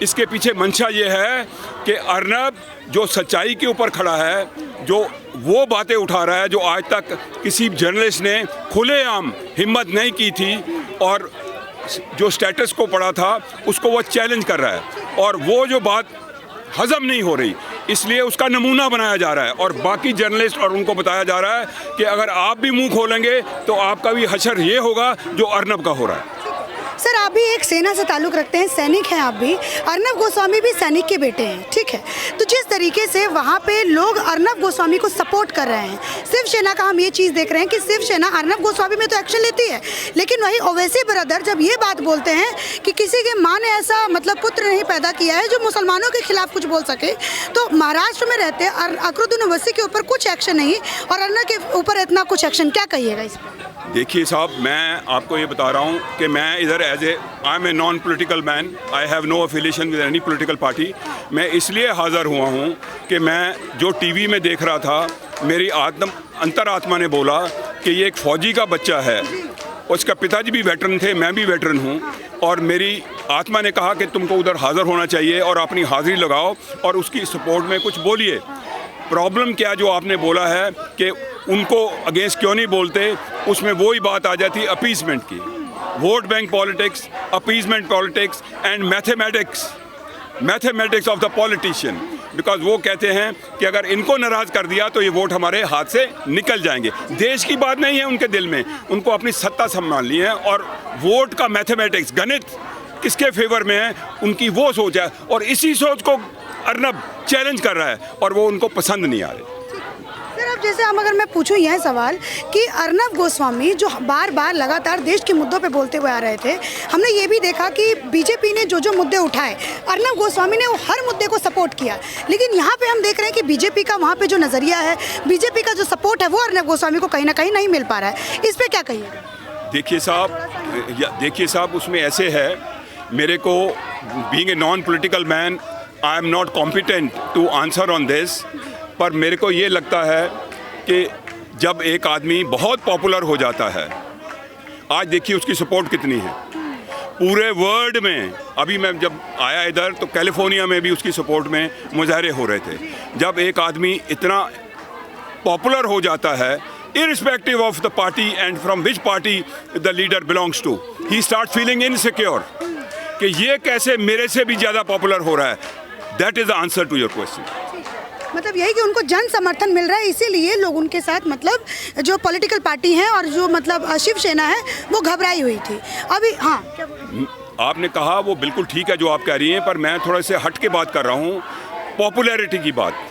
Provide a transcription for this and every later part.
इसके पीछे मंशा ये है कि अर्नब जो सच्चाई के ऊपर खड़ा है, जो वो बातें उठा रहा है जो आज तक किसी जर्नलिस्ट ने खुलेआम हिम्मत नहीं की थी, और जो स्टेटस को पढ़ा था उसको वो चैलेंज कर रहा है, और वो जो बात हजम नहीं हो रही, इसलिए उसका नमूना बनाया जा रहा है और बाकी जर्नलिस्ट और उनको बताया जा रहा है कि अगर आप भी मुंह खोलेंगे तो आपका भी हशर ये होगा जो अर्नब का हो रहा है। सर, आप भी एक सेना से ताल्लुक़ रखते हैं, सैनिक हैं आप भी, अर्नब गोस्वामी भी सैनिक के बेटे हैं, ठीक है। तो जिस तरीके से वहाँ पे लोग अर्नब गोस्वामी को सपोर्ट कर रहे हैं, शिवसेना का हम ये चीज़ देख रहे हैं कि शिवसेना अर्नब गोस्वामी में तो एक्शन लेती है, लेकिन वही ओवैसी ब्रदर जब ये बात बोलते हैं कि किसी के माँ ने ऐसा मतलब पुत्र नहीं पैदा किया है जो मुसलमानों के खिलाफ कुछ बोल सके, तो महाराष्ट्र में रहते अकरुद्दीन ओवैसी के ऊपर कुछ एक्शन नहीं और अर्नब के ऊपर इतना कुछ एक्शन, क्या कहिएगा इस पर? देखिए साहब, मैं आपको ये बता रहा हूँ कि मैं इधर I am a non political man, I have no affiliation with any political party. मैं इसलिए हाज़िर हुआ हूँ कि मैं जो टीवी में देख रहा था, मेरी अंतरात्मा ने बोला कि ये एक फ़ौजी का बच्चा है, उसका पिताजी भी वेटरन थे, मैं भी वेटरन हूँ, और मेरी आत्मा ने कहा कि तुमको उधर हाज़िर होना चाहिए और अपनी हाज़िरी लगाओ और उसकी सपोर्ट में कुछ बोलिए। प्रॉब्लम क्या जो आपने बोला है कि उनको अगेंस्ट क्यों नहीं बोलते, उसमें वही बात आ जाती है अपीसमेंट की, vote bank politics, appeasement politics and mathematics of the politician, because वो कहते हैं कि अगर इनको नाराज़ कर दिया तो ये वोट हमारे हाथ से निकल जाएंगे। देश की बात नहीं है उनके दिल में, उनको अपनी सत्ता संभालनी है, और वोट का मैथमेटिक्स, गणित किसके फेवर में है, उनकी वो सोच है, और इसी सोच को अर्नब चैलेंज कर रहा है और वो उनको पसंद नहीं आ रही। सर, अब जैसे हम अगर मैं पूछूं यह सवाल कि अर्नब गोस्वामी जो बार बार लगातार देश के मुद्दों पे बोलते हुए आ रहे थे, हमने ये भी देखा कि बीजेपी ने जो मुद्दे उठाए, अर्नब गोस्वामी ने वो हर मुद्दे को सपोर्ट किया, लेकिन यहाँ पे हम देख रहे हैं कि बीजेपी का वहाँ पे जो नज़रिया है, बीजेपी का जो सपोर्ट है वो अर्नब गोस्वामी को कहीं ना कहीं नहीं मिल पा रहा है। इस पर क्या कहिएगा? देखिए साहब, उसमें ऐसे है, मेरे को being a non political man I am not competent to answer on this, पर मेरे को ये लगता है कि जब एक आदमी बहुत पॉपुलर हो जाता है, आज देखिए उसकी सपोर्ट कितनी है पूरे वर्ल्ड में। अभी मैं जब आया इधर तो कैलिफोर्निया में भी उसकी सपोर्ट में मुजाहरे हो रहे थे। जब एक आदमी इतना पॉपुलर हो जाता है, irrespective of the party and from which party the leader belongs to, he starts feeling insecure कि ये कैसे मेरे से भी ज़्यादा पॉपुलर हो रहा है। That is the answer to your question. मतलब यही कि उनको जन समर्थन मिल रहा है, इसीलिए लोग उनके साथ मतलब जो पॉलिटिकल पार्टी हैं और जो मतलब शिवसेना है वो घबराई हुई थी अभी। हाँ, आपने कहा वो बिल्कुल ठीक है जो आप कह रही हैं, पर मैं थोड़ा से हट के बात कर रहा हूँ, पॉपुलैरिटी की बात।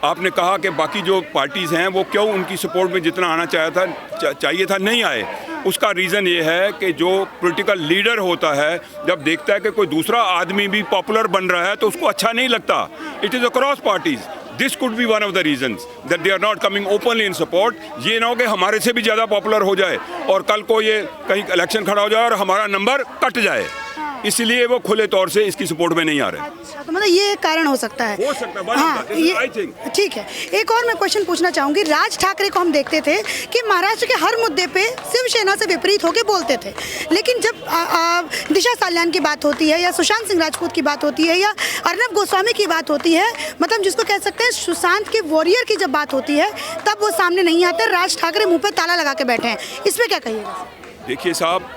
आपने कहा कि बाकी जो पार्टीज़ हैं वो क्यों उनकी सपोर्ट में जितना आना चाहिए था नहीं आए। उसका रीज़न ये है कि जो पॉलिटिकल लीडर होता है, जब देखता है कि कोई दूसरा आदमी भी पॉपुलर बन रहा है तो उसको अच्छा नहीं लगता। It is across parties, this could be one of the reasons that they are not coming openly in support. ये ना हो कि हमारे से भी ज़्यादा पॉपुलर हो जाए और कल को ये कहीं इलेक्शन खड़ा हो जाए और हमारा नंबर कट जाए, इसलिए वो खुले तौर से इसकी सपोर्ट में नहीं आ रहे। अच्छा, तो मतलब ये कारण हो सकता है। हाँ, ये ठीक है। एक और मैं क्वेश्चन पूछना चाहूँगी, राज ठाकरे को हम देखते थे कि महाराष्ट्र के हर मुद्दे पे शिवसेना से विपरीत होकर बोलते थे, लेकिन जब दिशा साल्यान की बात होती है या सुशांत सिंह राजपूत की बात होती है या अर्नब गोस्वामी की बात होती है, मतलब जिसको कह सकते हैं सुशांत के वॉरियर की जब बात होती है, तब वो सामने नहीं आते। राज ठाकरे मुँह पर ताला लगा के बैठे हैं, इस पर क्या कहिएगा? देखिए साहब,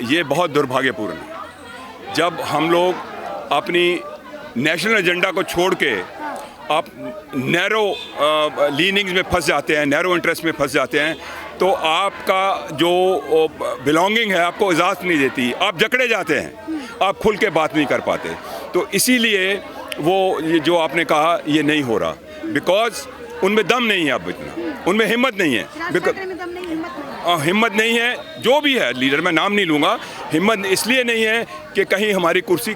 ये बहुत दुर्भाग्यपूर्ण है जब हम लोग अपनी नेशनल एजेंडा को छोड़ के आप नैरो लीनिंग्स में फंस जाते हैं, नैरो इंटरेस्ट में फंस जाते हैं, तो आपका जो बिलोंगिंग है आपको इजाज़त नहीं देती, आप जकड़े जाते हैं, आप खुल के बात नहीं कर पाते। तो इसीलिए वो ये जो आपने कहा ये नहीं हो रहा, बिकॉज उनमें दम नहीं है, अब इतना उनमें हिम्मत नहीं है। हिम्मत नहीं है, जो भी है लीडर, मैं नाम नहीं लूँगा, हिम्मत इसलिए नहीं है कि कहीं हमारी कुर्सी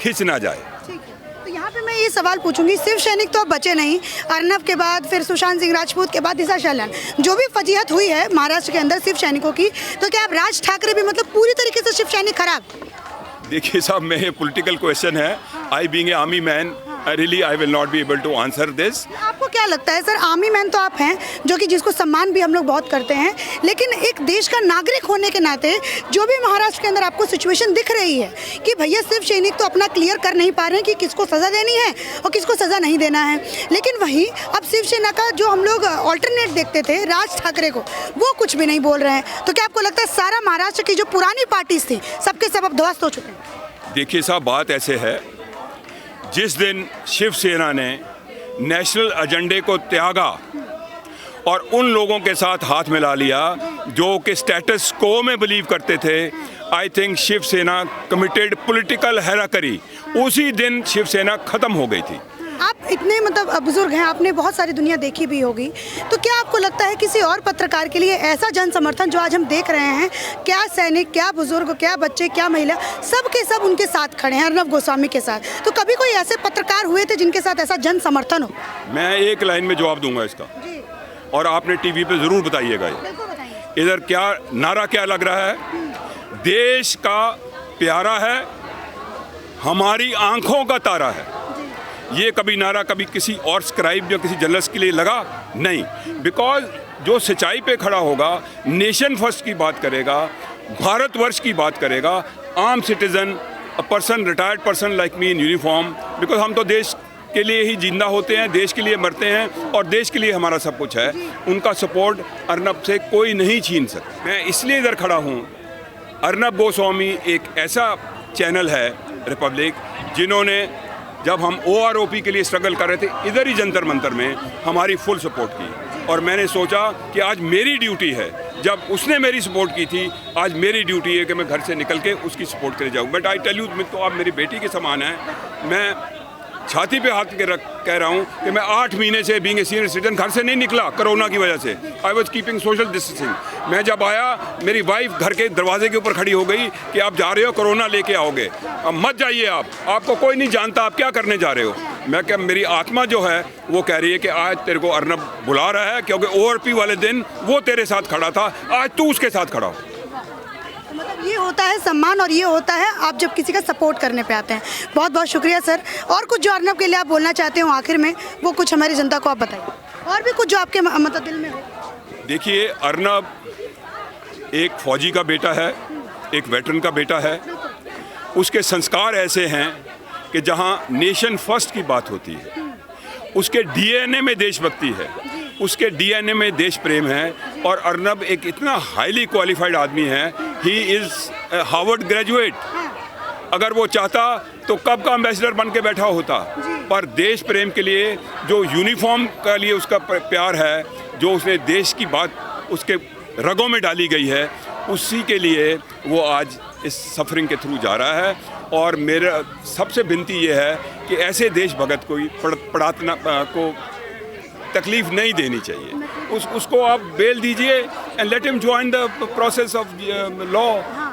खींच ना जाए। ठीक है, तो यहाँ पे मैं ये सवाल पूछूंगी, शिव सैनिक तो अब बचे नहीं, अर्नब के बाद फिर सुशांत सिंह राजपूत के बाद दिशा साल्यान, जो भी फजीहत हुई है महाराष्ट्र के अंदर शिव सैनिकों की, तो क्या अब राज ठाकरे भी मतलब पूरी तरीके से शिव सैनिक खराब? देखिए साहब, मैं ये पॉलिटिकल क्वेश्चन है, I being a army man really I will not be able to answer this. आपको क्या लगता है सर, आर्मी मैन तो आप हैं जो कि जिसको सम्मान भी हम लोग बहुत करते हैं, लेकिन एक देश का नागरिक होने के नाते जो भी महाराष्ट्र के अंदर आपको सिचुएशन दिख रही है कि भैया शिव सैनिक तो अपना क्लियर कर नहीं पा रहे हैं कि किसको सज़ा देनी है और किसको सज़ा नहीं देना है, लेकिन वहीं अब शिवसेना का जो हम लोग ऑल्टरनेट देखते थे राज ठाकरे को, वो कुछ भी नहीं बोल रहे हैं, तो क्या आपको लगता है सारा महाराष्ट्र की जो पुरानी पार्टीज थी सबके सब अब ध्वस्त हो चुके हैं? देखिए साहब, बात ऐसे है, जिस दिन शिवसेना ने नेशनल एजेंडे को त्यागा और उन लोगों के साथ हाथ मिला लिया जो कि स्टेटस को में बिलीव करते थे, I think Shiv Sena committed political harakiri, उसी दिन शिवसेना खत्म हो गई थी। आप इतने मतलब बुजुर्ग हैं, आपने बहुत सारी दुनिया देखी भी होगी, तो क्या आपको लगता है किसी और पत्रकार के लिए ऐसा जन समर्थन जो आज हम देख रहे हैं, क्या सैनिक, क्या बुजुर्ग, क्या बच्चे, क्या महिला, सब के सब उनके साथ खड़े हैं अर्नब गोस्वामी के साथ, तो कभी कोई ऐसे पत्रकार हुए थे जिनके साथ ऐसा जन समर्थन हो? मैं एक लाइन में जवाब दूंगा इसका, और आपने टीवी पे ज़रूर बताइएगा ये। इधर क्या नारा क्या लग रहा है? देश का प्यारा है, हमारी आंखों का तारा है। ये कभी नारा कभी किसी और स्क्राइब या किसी जर्नलिस्ट के लिए लगा नहीं, बिकॉज जो सच्चाई पे खड़ा होगा, नेशन फर्स्ट की बात करेगा, भारतवर्ष की बात करेगा, आम citizen, a person, retired person like me in uniform, because हम तो देश के लिए ही जिंदा होते हैं, देश के लिए मरते हैं और देश के लिए हमारा सब कुछ है, उनका सपोर्ट अर्नब से कोई नहीं छीन सकता। मैं इसलिए इधर खड़ा हूँ, अर्नब गोस्वामी एक ऐसा चैनल है रिपब्लिक, जिन्होंने जब हम OROP के लिए स्ट्रगल कर रहे थे इधर ही जंतर मंतर में हमारी फुल सपोर्ट की, और मैंने सोचा कि आज मेरी ड्यूटी है, जब उसने मेरी सपोर्ट की थी, आज मेरी ड्यूटी है कि मैं घर से निकल के उसकी सपोर्ट करे जाऊँ। बट आई टेल यू, तो आप मेरी बेटी के समान हैं, मैं छाती पे हाथ के रख कह रहा हूँ कि मैं 8 महीने से बीइंग ए सीनियर सिटीजन घर से नहीं निकला कोरोना की वजह से। I was keeping social distancing. मैं जब आया, मेरी वाइफ घर के दरवाजे के ऊपर खड़ी हो गई कि आप जा रहे हो, कोरोना लेके आओगे, अब मत जाइए, आपको कोई नहीं जानता आप क्या करने जा रहे हो। मैं क्या, मेरी आत्मा जो है वो कह रही है कि आज तेरे को अर्नब बुला रहा है, क्योंकि ORP वाले दिन वो तेरे साथ खड़ा था, आज तू उसके साथ खड़ा हो। मतलब ये होता है सम्मान, और ये होता है आप जब किसी का सपोर्ट करने पे आते हैं। बहुत बहुत शुक्रिया सर। और कुछ जो अर्नब के लिए आप बोलना चाहते हो आखिर में, वो कुछ हमारी जनता को आप बताइए, और भी कुछ जो आपके मतलब दिल में हो। देखिए, अर्नब एक फौजी का बेटा है, एक वेटरन का बेटा है, उसके संस्कार ऐसे हैं कि जहां नेशन फर्स्ट की बात होती है, उसके DNA में देशभक्ति है, उसके DNA में देश प्रेम है, और अर्नब एक इतना हाईली क्वालिफाइड आदमी है, ही इज़ हार्वर्ड ग्रेजुएट। अगर वो चाहता तो कब का एम्बेसडर बन के बैठा होता, पर देश प्रेम के लिए, जो यूनिफॉर्म का लिए उसका प्यार है, जो उसने देश की बात उसके रगों में डाली गई है, उसी के लिए वो आज इस सफरिंग के थ्रू जा रहा है। और मेरा सबसे विनती ये है कि ऐसे देशभगत को पढ़ातना को तकलीफ नहीं देनी चाहिए, उसको आप बेल दीजिए and let him join the process of law,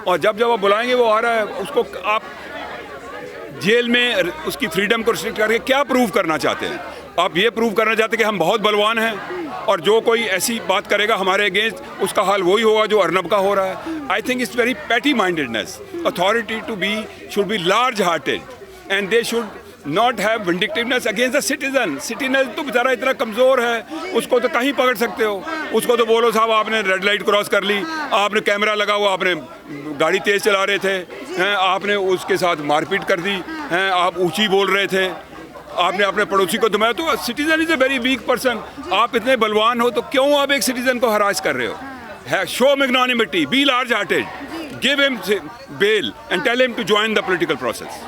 और जब वो बुलाएंगे वो आ रहा है, उसको आप जेल में उसकी फ्रीडम को रिस्ट्रिक्ट करके क्या प्रूव करना चाहते हैं? आप ये प्रूव करना चाहते हैं कि हम बहुत बलवान हैं, और जो कोई ऐसी बात करेगा हमारे अगेंस्ट, उसका हाल वही होगा जो अर्नब का हो रहा है। I think it's very petty mindedness. Authority to be should be large hearted, and they should not have vindictiveness against the citizen. Citizen तो बेचारा इतना कमज़ोर है, उसको तो कहीं पकड़ सकते हो, उसको तो बोलो साहब आपने रेड लाइट क्रॉस कर ली, आपने कैमरा लगा हुआ, आपने गाड़ी तेज़ चला रहे थे, हैं, आपने उसके साथ मारपीट कर दी, हैं, आप ऊंची बोल रहे थे, आपने अपने पड़ोसी को दबाया, तो citizen is a very weak person. आप इतने बलवान हो तो क्यों आप एक सिटीजन को हरास कर रहे हो? Show magnanimity, be large hearted, give him bail and tell him to join the political process.